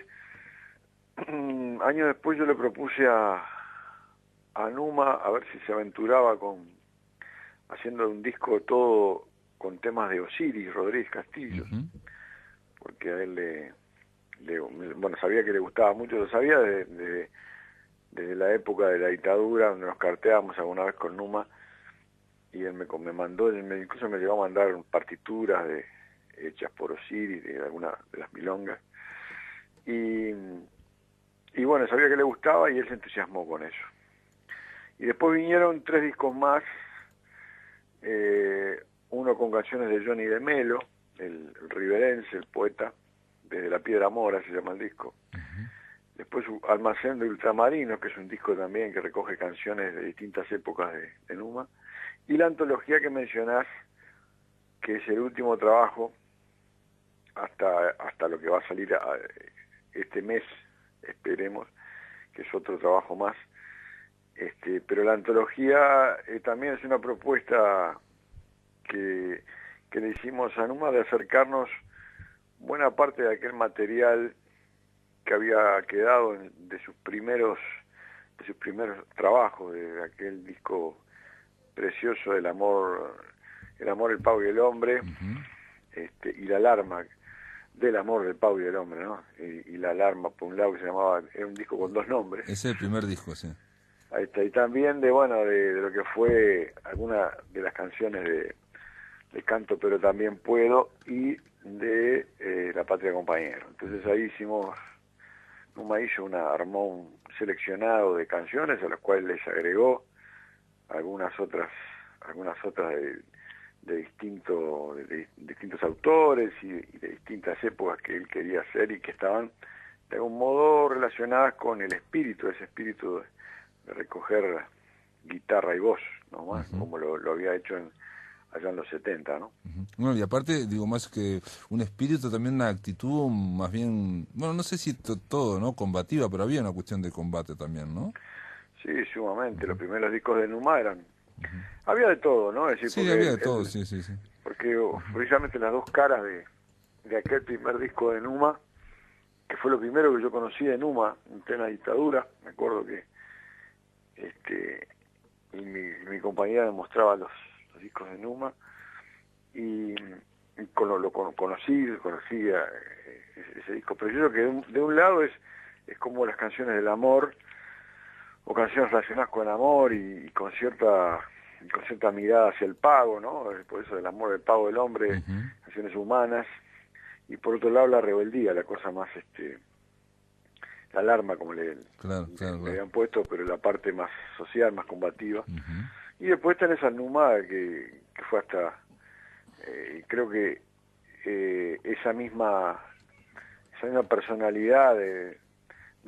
[SPEAKER 6] años después yo le propuse a Numa a ver si se aventuraba haciendo un disco todo con temas de Osiris Rodríguez Castillo, porque a él bueno, sabía que le gustaba mucho, lo sabía desde la época de la dictadura, donde nos carteábamos alguna vez con Numa, y él me mandó, incluso me llegó a mandar partituras hechas por Osiris, de alguna de las milongas, y bueno, sabía que le gustaba y él se entusiasmó con eso. Y después vinieron 3 discos más, uno con canciones de Johnny de Melo, el riverense, el poeta, desde la Piedra Mora se llama el disco. Después Almacén de Ultramarinos, que es un disco también que recoge canciones de distintas épocas de Numa. Y la antología que mencionás, que es el último trabajo, hasta lo que va a salir este mes, esperemos, que es otro trabajo más. Pero la antología también es una propuesta que le hicimos a Numa de acercarnos buena parte de aquel material que había quedado de sus primeros trabajos, de aquel disco precioso del amor, el Pau y el hombre, y la alarma del amor del Pau y del hombre, ¿no? Y la alarma, por un lado, que era un disco con 2 nombres.
[SPEAKER 1] Ese es el primer disco, sí.
[SPEAKER 6] Ahí está, y también de lo que fue alguna de las canciones de Canto pero también puedo, y de La Patria Compañero. Entonces ahí Numa armó un seleccionado de canciones a las cuales les agregó algunas otras de distintos autores y de distintas épocas que él quería hacer y que estaban de algún modo relacionadas con ese espíritu de recoger guitarra y voz, ¿no? Más, como lo había hecho allá en los 70, ¿no?
[SPEAKER 1] Bueno, y aparte, digo, más que un espíritu, también una actitud más bien, bueno, no sé si todo, ¿no? Combativa, pero había una cuestión de combate también, ¿no?
[SPEAKER 6] Sí, sumamente. Los primeros discos de Numa había de todo, ¿no? Es decir,
[SPEAKER 1] sí, había de todo, sí.
[SPEAKER 6] porque precisamente las dos caras de aquel primer disco de Numa, que fue lo primero que yo conocí de Numa en plena dictadura. Me acuerdo que y mi compañera me mostraba los discos de Numa, y conocí ese disco. Pero yo creo que de un lado es como las canciones del amor, o canciones relacionadas con el amor y con cierta mirada hacia el pago, ¿no? Por eso del amor, del pago del hombre, canciones humanas. Y por otro lado la rebeldía, la cosa más, la alarma, como le habían puesto, pero la parte más social, más combativa. Y después tenés al Numa, que fue hasta, creo que esa misma personalidad de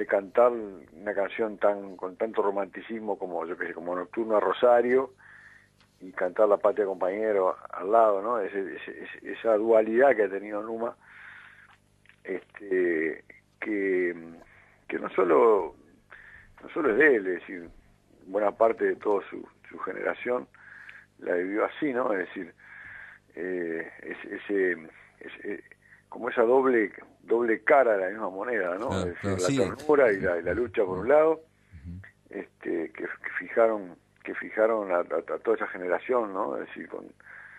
[SPEAKER 6] cantar una canción con tanto romanticismo como, yo qué sé, como Nocturno a Rosario, y cantar La Patria Compañero al lado, ¿no? Esa dualidad que ha tenido Numa, que no solo es de él, es decir, buena parte de toda su generación la vivió así, ¿no? Es decir, como esa doble cara de la misma moneda, ¿no?
[SPEAKER 1] Claro,
[SPEAKER 6] es decir,
[SPEAKER 1] sí.
[SPEAKER 6] la ternura y la lucha por un lado, que fijaron a toda esa generación, ¿no? Es decir,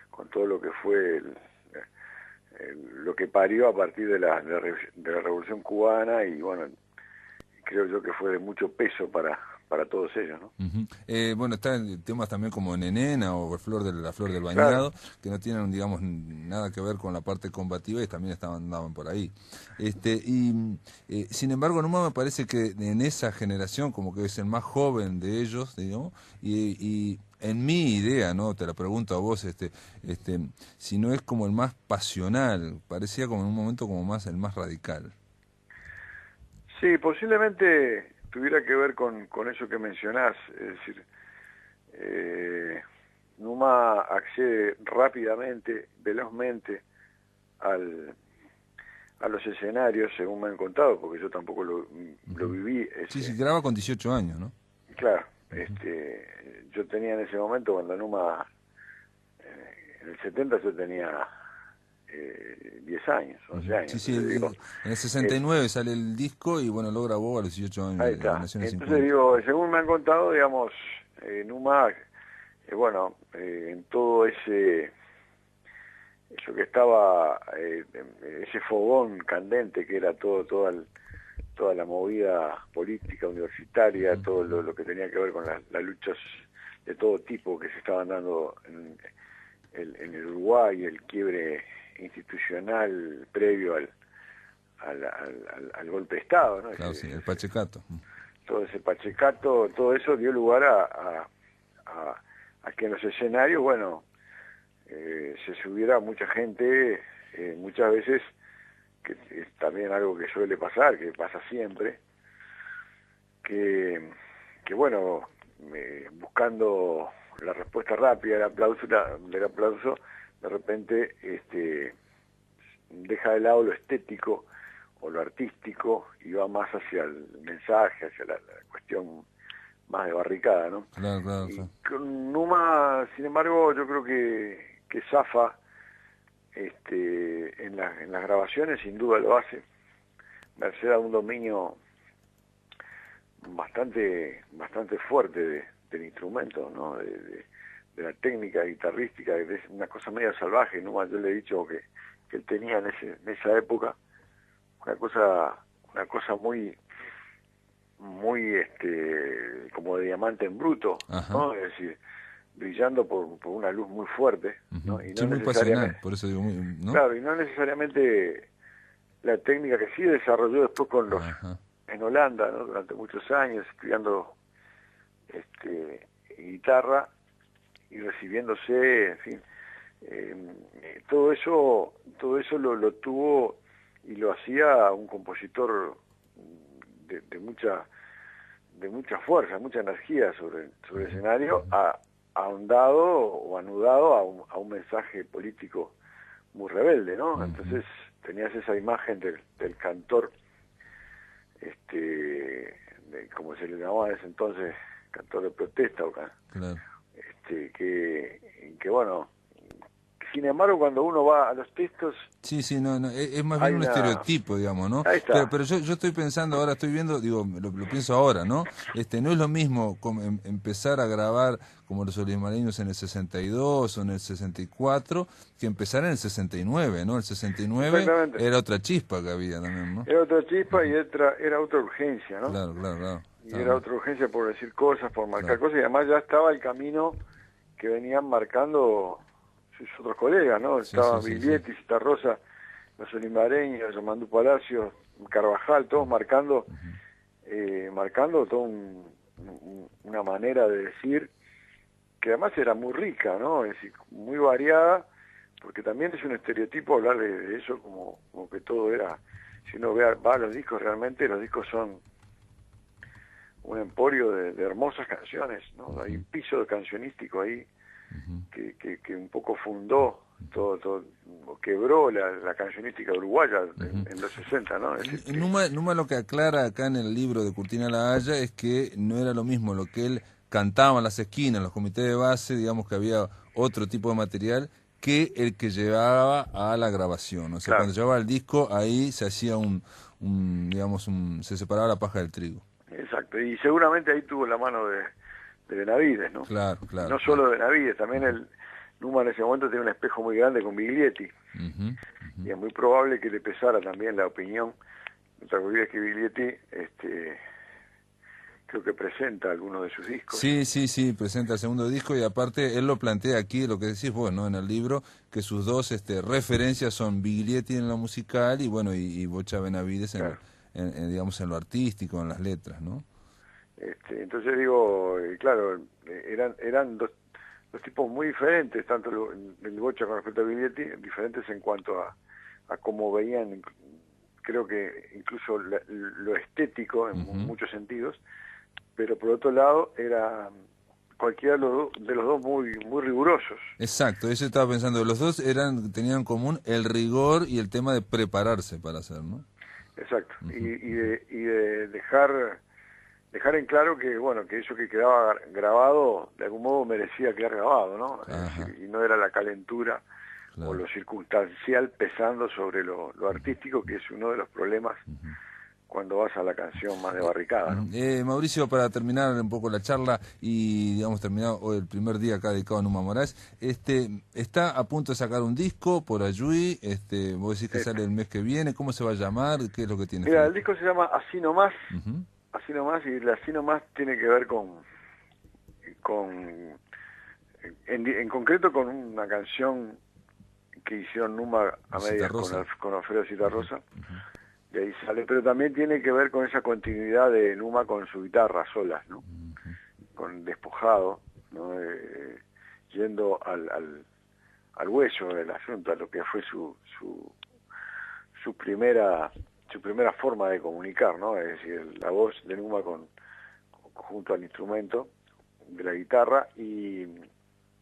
[SPEAKER 6] con todo lo que fue lo que parió a partir de la Revolución Cubana, y bueno, creo yo que fue de mucho peso para todos ellos, ¿no?
[SPEAKER 1] Bueno, están temas también como Nenena o La Flor del Bañado, claro, que no tienen, digamos, nada que ver con la parte combativa, y también andaban por ahí. Sin embargo, Numa me parece que en esa generación como que es el más joven de ellos, digamos, y en mi idea, ¿no? Te la pregunto a vos, si no es como el más pasional, parecía como en un momento como más el más radical.
[SPEAKER 6] Sí, posiblemente tuviera que ver con eso que mencionás, es decir, Numa accede rápidamente, velozmente a los escenarios, según me han contado, porque yo tampoco lo viví.
[SPEAKER 1] Sí, graba con 18 años, ¿no?
[SPEAKER 6] Claro, yo tenía en ese momento, cuando Numa, en el 70 yo tenía 10 años, 11 años.
[SPEAKER 1] Sí, en el 69 sale el disco, y bueno, lo grabó a los 18 años.
[SPEAKER 6] Ahí está. Entonces digo, según me han contado, digamos, Numa, en todo eso que estaba, ese fogón candente que era toda la movida política universitaria, todo lo que tenía que ver con las luchas de todo tipo que se estaban dando en el Uruguay, el quiebre institucional previo al golpe de Estado, ¿no?
[SPEAKER 1] Claro, sí, el pachecato.
[SPEAKER 6] Todo ese pachecato, todo eso dio lugar a que en los escenarios, se subiera mucha gente, muchas veces, que es también algo que suele pasar, que pasa siempre, que buscando la respuesta rápida, el aplauso, de repente deja de lado lo estético o lo artístico y va más hacia el mensaje, hacia la cuestión más de barricada, ¿no?
[SPEAKER 1] Claro.
[SPEAKER 6] Y con Numa, sin embargo, yo creo que zafa en las grabaciones, sin duda lo hace, merced a un dominio bastante fuerte del instrumento, ¿no? De la técnica guitarrística, que es una cosa media salvaje. Numa, yo le he dicho que él tenía en esa época una cosa muy como de diamante en bruto, ¿no? Es decir, brillando por una luz muy fuerte, ¿no? Y no
[SPEAKER 1] muy pasional, por eso digo, ¿no?
[SPEAKER 6] Claro, y no necesariamente la técnica que sí desarrolló después en Holanda, ¿no? Durante muchos años, estudiando guitarra y recibiéndose, en fin, todo eso lo tuvo y lo hacía un compositor de mucha fuerza, mucha energía sobre el escenario, ahondado o anudado a un mensaje político muy rebelde, ¿no? Entonces tenías esa imagen del cantor, como se le llamaba en ese entonces, cantor de protesta,
[SPEAKER 1] claro,
[SPEAKER 6] que sin embargo, cuando uno va a los textos...
[SPEAKER 1] Sí, no, es más
[SPEAKER 6] hay
[SPEAKER 1] bien un estereotipo, digamos, ¿no?
[SPEAKER 6] Ahí está.
[SPEAKER 1] Pero yo estoy pensando, ahora estoy viendo, digo, lo pienso ahora, ¿no? No es lo mismo empezar a grabar como los olimareños en el 62 o en el 64 que empezar en el 69, ¿no? El 69 era otra chispa que había también, ¿no?
[SPEAKER 6] Era otra chispa y era otra urgencia, ¿no?
[SPEAKER 1] Claro.
[SPEAKER 6] Y era otra urgencia por decir cosas, por marcar cosas, y además ya estaba el camino que venían marcando sus otros colegas, ¿no? Estaban Biglietti, Citarrosa, los olimareños, Yamandú Palacios, Carvajal, todos marcando toda una manera de decir que además era muy rica, ¿no? Es decir, muy variada, porque también es un estereotipo hablar de eso como que todo era, si uno va a los discos, realmente los discos son un emporio de hermosas canciones, ¿no? Hay un piso cancionístico ahí que un poco fundó todo quebró la cancionística uruguaya en los 60, ¿no?
[SPEAKER 1] Numa lo que aclara acá en el libro de Curtina La Haya es que no era lo mismo lo que él cantaba en las esquinas, en los comités de base, digamos que había otro tipo de material que el que llevaba a la grabación. O sea, cuando llevaba el disco, ahí se hacía se separaba la paja del trigo.
[SPEAKER 6] Exacto, y seguramente ahí tuvo la mano de Benavides, ¿no?
[SPEAKER 1] Claro.
[SPEAKER 6] No solo de Benavides, también Numa en ese momento tenía un espejo muy grande con Biglietti, y es muy probable que le pesara también la opinión. No te olvides que Biglietti, creo que presenta algunos de sus discos.
[SPEAKER 1] Sí, presenta el segundo disco, y aparte él lo plantea aquí, lo que decís vos, ¿no? En el libro, que sus dos referencias son Biglietti en lo musical y Bocha Benavides en lo artístico, en las letras, ¿no?
[SPEAKER 6] Entonces digo, claro, eran dos tipos muy diferentes, tanto el Bocha con respecto a Biglietti, diferentes en cuanto a cómo veían, creo que incluso lo estético en muchos sentidos, pero por otro lado era cualquiera de los dos muy rigurosos.
[SPEAKER 1] Exacto, eso estaba pensando, los dos tenían en común el rigor y el tema de prepararse para hacer, ¿no?
[SPEAKER 6] Exacto, y de dejar en claro que que eso que quedaba grabado de algún modo merecía quedar grabado, ¿no? Es decir, y no era la calentura o lo circunstancial pesando sobre lo artístico, que es uno de los problemas cuando vas a la canción más de barricada, ¿no?
[SPEAKER 1] Mauricio, para terminar un poco la charla y terminar hoy el primer día acá dedicado a Numa Moraes, está a punto de sacar un disco por allí, vos decís que sale el mes que viene, ¿cómo se va a llamar? ¿Qué es lo que tiene?
[SPEAKER 6] Mira, el disco se llama Así Nomás, Así Nomás, y el Así Nomás tiene que ver en concreto con una canción que hicieron Numa a medias con Alfredo Citarrosa, de ahí sale, pero también tiene que ver con esa continuidad de Numa con su guitarra solas, ¿no? Con Despojado, ¿no? Yendo al hueso del asunto, a lo que fue su primera forma de comunicar, ¿no? Es decir, la voz de Numa junto al instrumento de la guitarra, y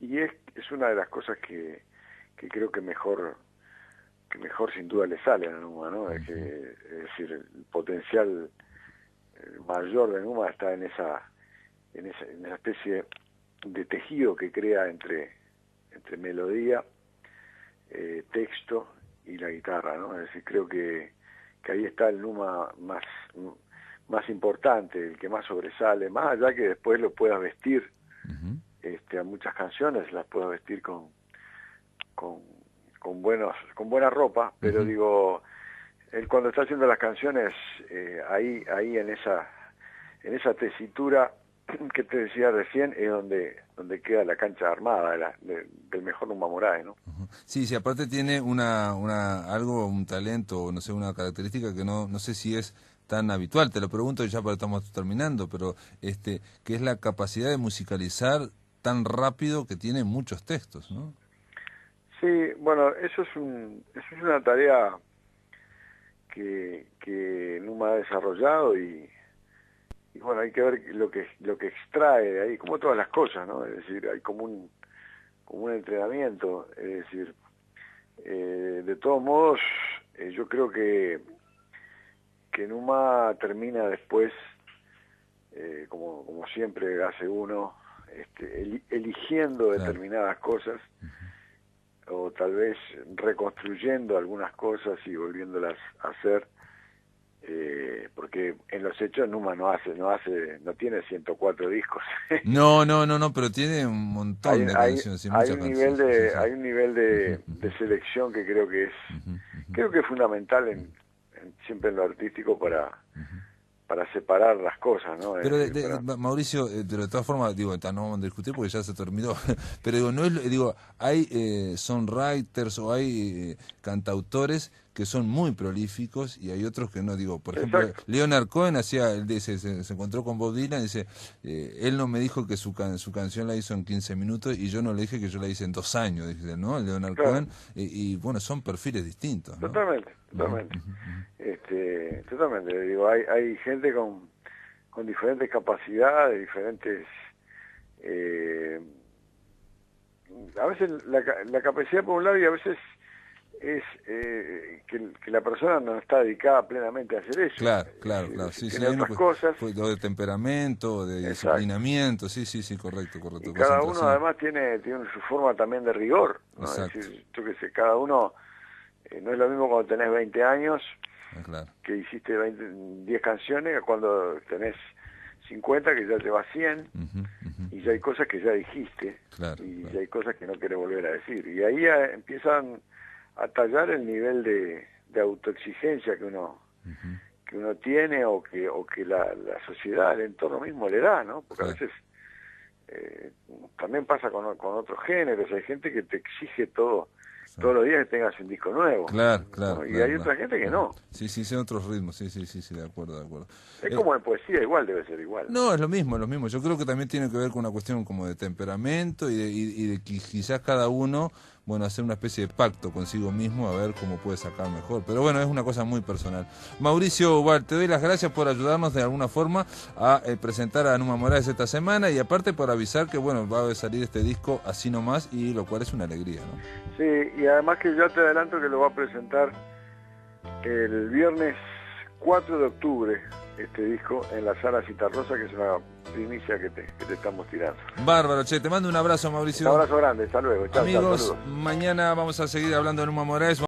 [SPEAKER 6] es una de las cosas que creo que mejor sin duda le sale a Numa, ¿no? Es decir, el potencial mayor de Numa está en esa especie de tejido que crea entre melodía, texto y la guitarra, ¿no? Es decir, creo que ahí está el Numa más importante, el que más sobresale, más allá que después lo puedas vestir a muchas canciones, las puedas vestir con buena ropa, pero digo, él cuando está haciendo las canciones, ahí en esa tesitura que te decía recién, es donde queda la cancha armada del mejor Numa Moraes, ¿no?
[SPEAKER 1] Sí, aparte tiene un talento, no sé, una característica que no sé si es tan habitual, te lo pregunto ya porque estamos terminando, pero que es la capacidad de musicalizar tan rápido, que tiene muchos textos, ¿no?
[SPEAKER 6] Sí, bueno, eso es una tarea que Numa ha desarrollado, y bueno, hay que ver lo que extrae de ahí, como todas las cosas, ¿no? Es decir, hay como un entrenamiento, es decir, de todos modos, yo creo que Numa termina después, como siempre hace uno, eligiendo determinadas cosas, o tal vez reconstruyendo algunas cosas y volviéndolas a hacer, porque en los hechos Numa no tiene 104 discos.
[SPEAKER 1] No, pero tiene un montón de canciones. Sí,
[SPEAKER 6] Hay un nivel de selección que creo que es fundamental siempre en lo artístico para separar las cosas, ¿no?
[SPEAKER 1] Pero Mauricio, pero de todas formas, digo, no vamos a discutir porque ya se terminó, pero digo, no es, digo, hay songwriters o hay cantautores que son muy prolíficos y hay otros que no, digo, por ejemplo,
[SPEAKER 6] Exacto.
[SPEAKER 1] Leonard Cohen se encontró con Bob Dylan y dice, él no me dijo que su canción la hizo en 15 minutos y yo no le dije que yo la hice en 2 años, dice, ¿no? Leonard Cohen, y bueno, son perfiles distintos, ¿no?
[SPEAKER 6] Totalmente. Totalmente, digo, hay gente con diferentes capacidades, diferentes... a veces la capacidad por un lado y a veces es que la persona no está dedicada plenamente a hacer eso.
[SPEAKER 1] Claro. Sí,
[SPEAKER 6] tiene
[SPEAKER 1] hay
[SPEAKER 6] otras cosas.
[SPEAKER 1] De temperamento, de disciplinamiento, sí, correcto.
[SPEAKER 6] Y cada uno además tiene su forma también de rigor, ¿no? Es decir, yo qué sé, cada uno, no es lo mismo cuando tenés 20 años, que hiciste 10 canciones, cuando tenés 50 que ya te va 100, y ya hay cosas que ya dijiste, ya hay cosas que no querés volver a decir. Y ahí empiezan a tallar el nivel de autoexigencia que uno tiene o que la sociedad, el entorno mismo le da, ¿no? Porque a veces también pasa con otros géneros, hay gente que te exige todos los días que tengas un disco nuevo.
[SPEAKER 1] Claro.
[SPEAKER 6] Y hay otra gente que no.
[SPEAKER 1] Sí, son otros ritmos, sí, de acuerdo.
[SPEAKER 6] Es como en poesía, igual debe ser igual.
[SPEAKER 1] No, es lo mismo. Yo creo que también tiene que ver con una cuestión como de temperamento y de que quizás cada uno, bueno, hacer una especie de pacto consigo mismo a ver cómo puede sacar mejor. Pero bueno, es una cosa muy personal. Mauricio Ubal, te doy las gracias por ayudarnos de alguna forma a presentar a Numa Moraes esta semana y aparte por avisar que, bueno, va a salir este disco así nomás y lo cual es una alegría, ¿no?
[SPEAKER 6] Sí, y además que ya te adelanto que lo va a presentar el viernes 4 de octubre, este disco, en la Sala Citarrosa, que es una primicia que te estamos tirando.
[SPEAKER 1] Bárbaro, te mando un abrazo, Mauricio.
[SPEAKER 6] Un abrazo grande, hasta luego. Chao,
[SPEAKER 1] amigos,
[SPEAKER 6] saludos.
[SPEAKER 1] Mañana vamos a seguir hablando de Numa Moraes.